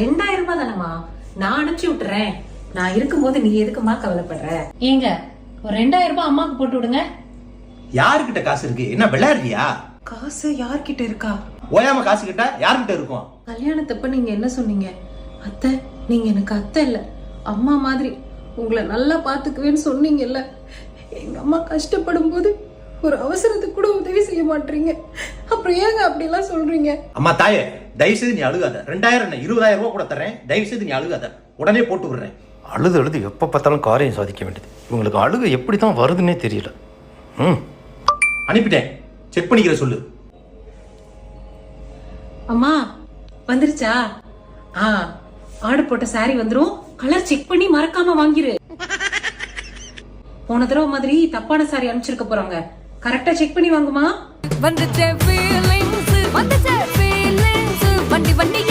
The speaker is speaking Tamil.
2000 ரூபாய் தானம்மா, நான் அனுப்பிச்சு விட்டுறேன். நான் இருக்கும்போது நீ எதுக்குமா கவலைப்படுற? ஏங்க ஒரு 2000 ரூபாய் அம்மாக்கு போட்டு விடுங்க. யாருக்கிட்ட காசு இருக்கு? என்ன விளையாடுறியா? காசு யார்கிட்ட இருக்கா? ஓயாம காசு கிட்ட யாருக்கிட்ட இருக்கும்? கல்யாணத்தப்ப நீங்க என்ன சொன்னீங்க? அத்தை, நீங்க எனக்கு அத்தை இல்ல, அம்மா மாதிரி, உங்களை நல்லா பாத்துக்குவேன்னு சொன்னீங்கல்ல. எங்க அம்மா கஷ்டப்படும் போது ஒரு அவசரத்துக்கு கூட உதவி செய்ய மாட்டீங்க. அப்புறம் ஏங்க அப்படி எல்லாம் சொல்றீங்க? அம்மா தாயே, தயவு செய்து நீ அழுகாத. 2000 20,000 ரூபாய் கூட தரேன். தயவு செய்து நீ அழுகாத, உடனே போட்டு விடுறேன். அழுது எப்போ பார்த்தாலும் காரியம் சாதிக்க வேண்டியது. இவங்களுக்கு அழுகு எப்படி தான் வருதுன்னே தெரியல. அனுப்பிட்டேன், செக் பண்ணிக்கிற சொல்லு. அம்மா வந்துருச்சா? ஆர்டர் போட்ட சாரி வந்துரும். கலர் செக் பண்ணி மறக்காம வாங்கிரு. போன தடவை மாதிரி தப்பான சாரி அனுப்பிச்சிருக்க போறாங்க. கரெக்டா செக் பண்ணி வாங்குமா. வந்துச்சே ஃபீலிங்ஸ், வந்துச்சே ஃபீலிங்ஸ், வண்டி வண்டி